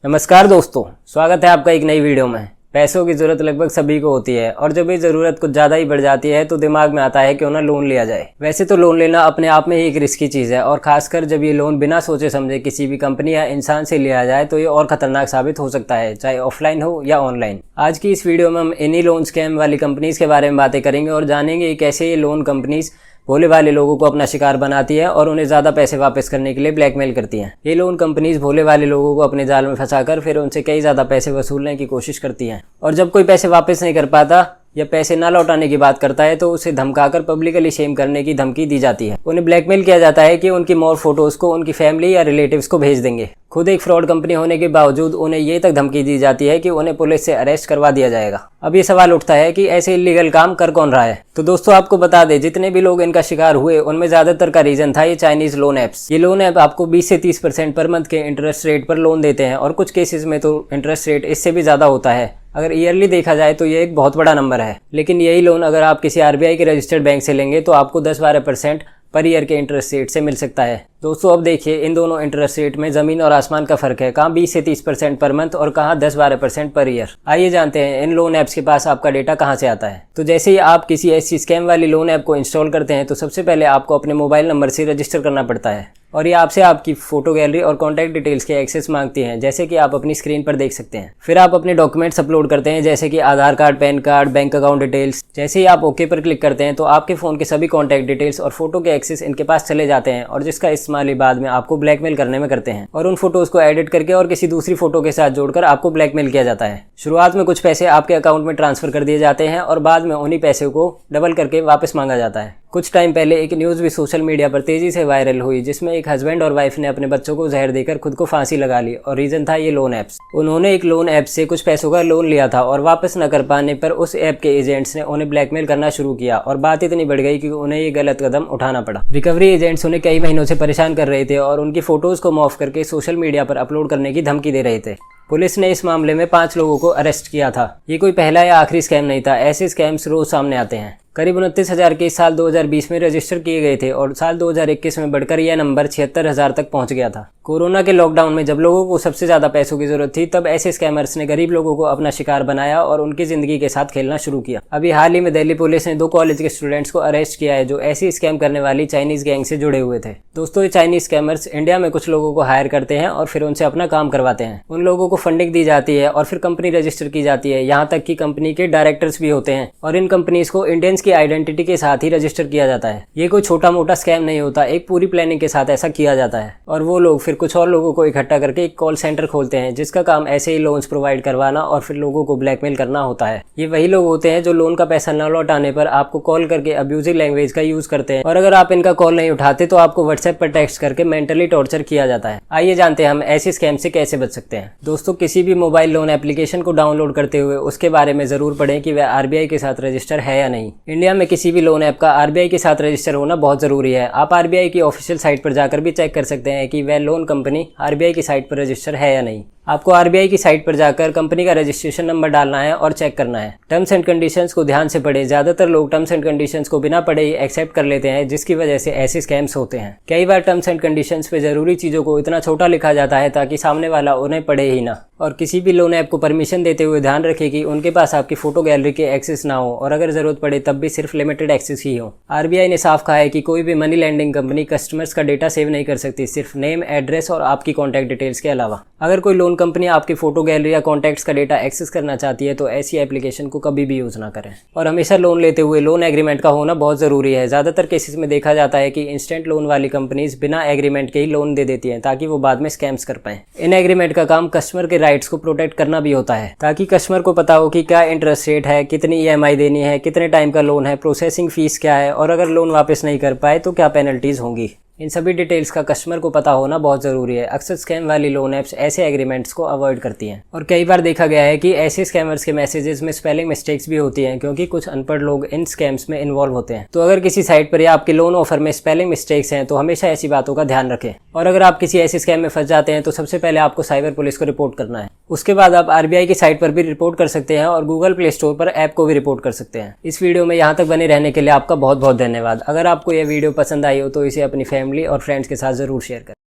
नमस्कार दोस्तों, स्वागत है आपका एक नई वीडियो में। पैसों की ज़रूरत लगभग सभी को होती है और जब ये ज़रूरत कुछ ज़्यादा ही बढ़ जाती है तो दिमाग में आता है क्यों ना लोन लिया जाए। वैसे तो लोन लेना अपने आप में ही एक रिस्की चीज़ है और खासकर जब ये लोन बिना सोचे समझे किसी भी कंपनी या इंसान से लिया जाए तो ये और खतरनाक साबित हो सकता है, चाहे ऑफलाइन हो या ऑनलाइन। आज की इस वीडियो में हम इन्हीं लोन स्कैम वाली कंपनीज के बारे में बातें करेंगे और जानेंगे कैसे ये लोन कंपनीज भोले भाले लोगों को अपना शिकार बनाती है और उन्हें ज़्यादा पैसे वापस करने के लिए ब्लैकमेल करती हैं। ये लोन कंपनीज भोले भाले लोगों को अपने जाल में फंसाकर फिर उनसे कई ज़्यादा पैसे वसूलने की कोशिश करती हैं और जब कोई पैसे वापस नहीं कर पाता या पैसे ना लौटाने की बात करता है तो उसे धमकाकर पब्लिकली शेम करने की धमकी दी जाती है। उन्हें ब्लैकमेल किया जाता है कि उनकी मोर फोटोज़ को उनकी फैमिली या रिलेटिव्स को भेज देंगे। खुद एक फ्रॉड कंपनी होने के बावजूद उन्हें ये तक धमकी दी जाती है कि उन्हें पुलिस से अरेस्ट करवा दिया जाएगा। अब ये सवाल उठता है कि ऐसे इलीगल काम कर कौन रहा है। तो दोस्तों आपको बता दें, जितने भी लोग इनका शिकार हुए उनमें ज़्यादातर का रीज़न था ये चाइनीज़ लोन ऐप्स। ये लोन ऐप आपको 20 से 30% पर मंथ के इंटरेस्ट रेट पर लोन देते हैं और कुछ केसेस में तो इंटरेस्ट रेट इससे भी ज़्यादा होता है। अगर ईयरली देखा जाए तो ये एक बहुत बड़ा नंबर है। लेकिन यही लोन अगर आप किसी आरबीआई के रजिस्टर्ड बैंक से लेंगे तो आपको 10-12% पर ईयर के इंटरेस्ट रेट से मिल सकता है। दोस्तों अब देखिए, इन दोनों इंटरेस्ट रेट में ज़मीन और आसमान का फ़र्क है। कहाँ 20 से 30% पर मंथ और कहाँ 10-12% पर ईयर। आइए जानते हैं इन लोन ऐप्स के पास आपका डेटा कहाँ से आता है। तो जैसे ही आप किसी ऐसी स्कैम वाली लोन ऐप को इंस्टॉल करते हैं तो सबसे पहले आपको अपने मोबाइल नंबर से रजिस्टर करना पड़ता है और ये आपसे आपकी फोटो गैलरी और कॉन्टैक्ट डिटेल्स के एक्सेस मांगती हैं, जैसे कि आप अपनी स्क्रीन पर देख सकते हैं। फिर आप अपने डॉक्यूमेंट्स अपलोड करते हैं, जैसे कि Aadhaar card, PAN card, bank account details. जैसे ही आप ओके पर क्लिक करते हैं तो आपके फ़ोन के सभी कॉन्टैक्ट डिटेल्स और फोटो के एक्सेस इनके पास चले जाते हैं और जिसका इस्तेमाल ये बाद में आपको ब्लैकमेल करने में करते हैं और उन फोटोज़ को एडिट करके और किसी दूसरी फोटो के साथ जोड़कर आपको ब्लैकमेल किया जाता है। शुरुआत में कुछ पैसे आपके अकाउंट में ट्रांसफर कर दिए जाते हैं और बाद में उन्हीं पैसे को डबल करके वापस मांगा जाता है। कुछ टाइम पहले एक न्यूज़ भी सोशल मीडिया पर तेज़ी से वायरल हुई जिसमें एक हस्बैंड और वाइफ ने अपने बच्चों को जहर देकर खुद को फांसी लगा ली और रीज़न था ये लोन ऐप्स। उन्होंने एक लोन ऐप से कुछ पैसों का लोन लिया था और वापस न कर पाने पर उस ऐप के एजेंट्स ने उन्हें ब्लैकमेल करना शुरू किया और बात इतनी बढ़ गई कि उन्हें ये गलत कदम उठाना पड़ा। रिकवरी एजेंट्स उन्हें कई महीनों से परेशान कर रहे थे और उनकी फ़ोटोज़ को मॉर्फ करके सोशल मीडिया पर अपलोड करने की धमकी दे रहे थे। पुलिस ने इस मामले में 5 लोगों को अरेस्ट किया था। ये कोई पहला या आखिरी स्कैम नहीं था, ऐसे स्कैम्स रोज सामने आते हैं। करीब 29,000 केस साल 2020 में रजिस्टर किए गए थे और साल 2021 में बढ़कर यह नंबर 76,000 तक पहुंच गया था। कोरोना के लॉकडाउन में जब लोगों को सबसे ज़्यादा पैसों की ज़रूरत थी तब ऐसे स्कैमर्स ने गरीब लोगों को अपना शिकार बनाया और उनकी ज़िंदगी के साथ खेलना शुरू किया। अभी हाल ही में दिल्ली पुलिस ने 2 कॉलेज के स्टूडेंट्स को अरेस्ट किया है जो ऐसी स्कैम करने वाली चाइनीज़ गैंग से जुड़े हुए थे। दोस्तों ये चाइनीज़ स्कैमर्स इंडिया में कुछ लोगों को हायर करते हैं और फिर उनसे अपना काम करवाते हैं। उन लोगों को फंडिंग दी जाती है और फिर कंपनी रजिस्टर की जाती है। यहाँ तक कि कंपनी के डायरेक्टर्स भी होते हैं और इन कंपनीज को इंडियंस की आइडेंटिटी के साथ ही रजिस्टर किया जाता है। ये कोई छोटा मोटा स्कैम नहीं होता, एक पूरी प्लानिंग के साथ ऐसा किया जाता है और वो लोग फिर कुछ और लोगों को इकट्ठा करके एक कॉल सेंटर खोलते हैं जिसका काम ऐसे ही लोन्स प्रोवाइड करवाना और फिर लोगों को ब्लैकमेल करना होता है। ये वही लोग होते हैं जो लोन का पैसा न लौटाने पर आपको कॉल करके अब्यूजिव लैंग्वेज का यूज करते हैं और अगर आप इनका कॉल नहीं उठाते तो आपको व्हाट्सएप पर टेक्स्ट करके मेंटली टॉर्चर किया जाता है। आइए जानते हैं हम ऐसे स्कैम से कैसे बच सकते हैं। दोस्तों किसी भी मोबाइल लोन एप्लीकेशन को डाउनलोड करते हुए उसके बारे में जरूर पढ़ें कि वह आरबीआई के साथ रजिस्टर है या नहीं। इंडिया में किसी भी लोन ऐप का आरबीआई के साथ रजिस्टर होना बहुत जरूरी है। आप आरबीआई की ऑफिशियल साइट पर जाकर भी चेक कर सकते हैं कि वह लोन कंपनी आरबीआई की साइट पर रजिस्टर है या नहीं। आपको आरबीआई की साइट पर जाकर कंपनी का रजिस्ट्रेशन नंबर डालना है और चेक करना है। टर्म्स एंड कंडीशंस को ध्यान से पढ़ें। ज़्यादातर लोग टर्म्स एंड कंडीशंस को बिना पढ़े ही एक्सेप्ट कर लेते हैं जिसकी वजह से ऐसे स्कैम्स होते हैं। कई बार टर्म्स एंड कंडीशंस पे ज़रूरी चीज़ों को इतना छोटा लिखा जाता है ताकि सामने वाला उन्हें पढ़े ही ना। और किसी भी लोन ऐप को परमिशन देते हुए ध्यान रखें कि उनके पास आपकी फोटो गैलरी के एक्सेस ना हो और अगर ज़रूरत पड़े तब भी सिर्फ लिमिटेड एक्सेस ही हो। आरबीआई ने साफ कहा है कि कोई भी मनी लैंडिंग कंपनी कस्टमर्स का डेटा सेव नहीं कर सकती, सिर्फ नेम, एड्रेस और आपकी कॉन्टैक्ट डिटेल्स के अलावा। अगर कोई लोन कंपनी आपकी फोटो गैलरी या कॉन्टैक्ट्स का डेटा एक्सेस करना चाहती है तो ऐसी एप्लीकेशन को कभी भी यूज़ ना करें। और हमेशा लोन लेते हुए लोन एग्रीमेंट का होना बहुत ज़रूरी है। ज़्यादातर केसेस में देखा जाता है कि इंस्टेंट लोन वाली कंपनीज बिना एग्रीमेंट के ही लोन दे देती हैं ताकि वो बाद में स्कैम्स कर पाएं। इन एग्रीमेंट का काम कस्टमर के राइट्स को प्रोटेक्ट करना भी होता है ताकि कस्टमर को पता हो कि क्या इंटरेस्ट रेट है, कितनी ईएमआई देनी है, कितने टाइम का लोन है, प्रोसेसिंग फीस क्या है और अगर लोन वापस नहीं कर पाए तो क्या पेनल्टीज होंगी। इन सभी डिटेल्स का कस्टमर को पता होना बहुत ज़रूरी है। अक्सर स्कैम वाली लोन ऐप्स ऐसे एग्रीमेंट्स को अवॉइड करती हैं और कई बार देखा गया है कि ऐसे स्कैमर्स के मैसेजेस में स्पेलिंग मिस्टेक्स भी होती हैं क्योंकि कुछ अनपढ़ लोग इन स्कैम्स में इन्वॉल्व होते हैं। तो अगर किसी साइट पर या आपके लोन ऑफर में स्पेलिंग मिस्टेक्स हैं तो हमेशा ऐसी बातों का ध्यान रखें। और अगर आप किसी ऐसे स्कैम में फंस जाते हैं तो सबसे पहले आपको साइबर पुलिस को रिपोर्ट करना है। उसके बाद आप आरबीआई की साइट पर भी रिपोर्ट कर सकते हैं और गूगल प्ले स्टोर पर ऐप को भी रिपोर्ट कर सकते हैं। इस वीडियो में यहाँ तक बने रहने के लिए आपका बहुत बहुत धन्यवाद। अगर आपको यह वीडियो पसंद आई हो तो इसे अपनी फैमिली और फ्रेंड्स के साथ ज़रूर शेयर करें।